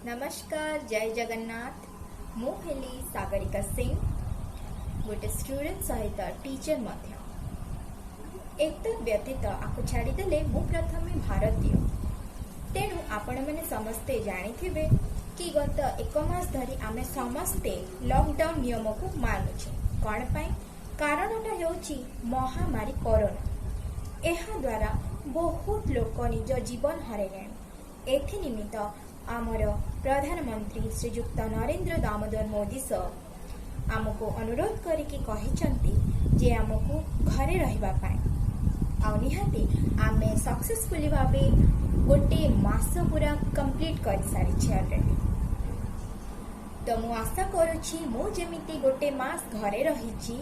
नमस्कार जय जगन्नाथ मु हेली सागरिका सिंह गोटे स्टूडेंट सहित टीचर मध्य एक व्यतीत आपको छाड़ीदेले मु प्रथम भारतीय तेणु आपण मैंने समस्ते जानी कि गत एक मास धरी आमे समस्ते लॉकडाउन नियम को मानुचे कौन पाई कारणटा हेउची महामारी कोरोना एहा द्वारा बहुत लोक निज जीवन हरैले एथि निमित्त आमर प्रधानमंत्री श्रीयुक्त नरेंद्र दामोदर मोदी सर आमको अनुरोध करिकी कहिसंती जे आमको घरे रहिबा पाए आ निहाती आमे सक्सेसफुली भाबे गोटे मास पूरा कंप्लीट कर सारी छे ऑलरेडी। तो मु आशा करूची मु जेमिति गोटे मास घरे रहिची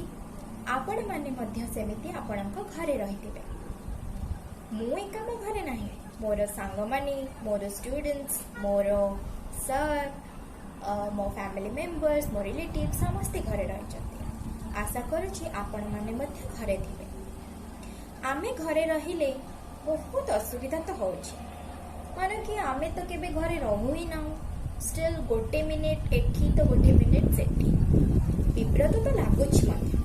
आपण माने मध्य सेमिति आपणक घरे रहिथिबे। मु एका मो घरे नाही मोर सांग माने मोर स्टूडेंट्स मोर सर मो फैमिली मेंबर्स मो रिलेटिव समस्ते घरे रहिचंती। आशा करूची आपण माने मध्य घरे थिबे। आमे घरे रहिले बहुत असुविधा तो होची माने कि आमे तो केबे घरे रहू ही ना स्टिल गोटे मिनिट एठी तो गोटे मिनिट सेठी विब्रत तो लागुच मध्य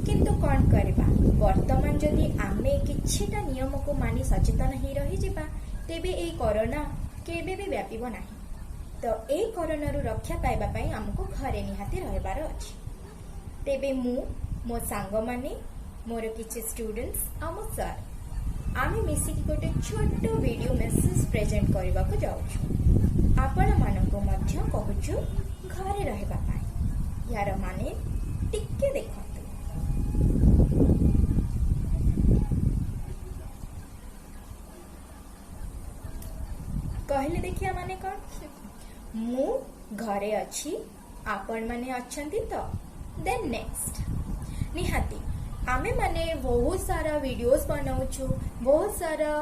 किंतु कौन करबा वर्तमान जदि आमे किछिटा नियम को मानी सचेतन ही रही जिबा तेबे ए कोरोना केबे भी व्यापीबो नाही। तो ए कोरोना रु रक्षा पाइबा पई हमको घरे निहाती रहबार अछि। तेबे मो सांग माने मोर किछि स्टूडेंट्स आ मो सर आमे मिसी की गोटे छोटो वीडियो मेसेज प्रेजेंट करबा को जाउछु आपण मानको मध्य कहूछु घरे रहबा पई। यार माने टिके देखो कहले देखिया माने कौन मु घरे अच्छी आपण माने अच्छंती तो देन नेक्स्ट निहाती आमे माने बहुत सारा वीडियोस बनाउछु बहुत सारा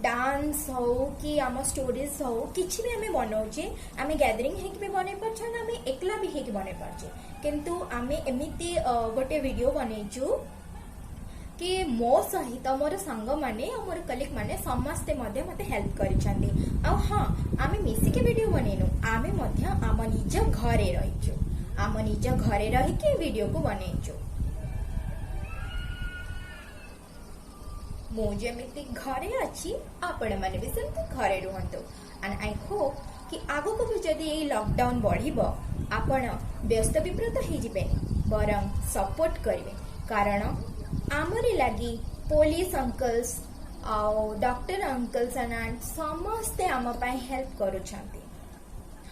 डांस हो कि आम स्टोरीज हो किछि भी आमे बनाउचे आमे गैदरिंग हेकि भी बनै परछ ना आमे एकला भी हेकि बनै परछ किंतु आमे एमिति गोटे वीडियो बनैछु कि मो सहित मोर सांग माने और मोर कलीग माने समस्ते मध्य मते हेल्प करिसंती आ हां आमे मिसी के वीडियो बनेनु आमे मध्य आम निज घरे रहिछु आम निज घरे रहि के वीडियो को बनेछु मो जेमिति घरे अछि आपण माने भी सेमति घरे रहंतो एंड आई होप कि आगो को भी जदी ए लॉकडाउन बढ़िबो आपण व्यस्त विब्रत ही जिबे बरं सपोर्ट करिवे कारण आमरी लगी पुलिस अंकल्स और डॉक्टर अंकल्स एंड समस्ते आम पाई हेल्प करूछंती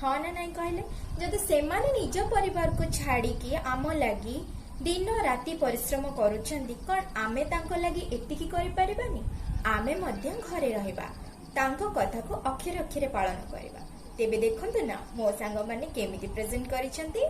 हाँ ना नहीं कहले जदि से माने निज परिवार को छाड़ी की आम लगी दिन राति परिश्रम करूछंती कौन आमे तांको लगी एतिकी करि परिबानी आमे मध्य घरे रहिबा तांको कथा को अक्षर अक्षर पालन करिबा तेबे देखंतु ना मो सांग माने केमिति प्रेजेंट करिसंती।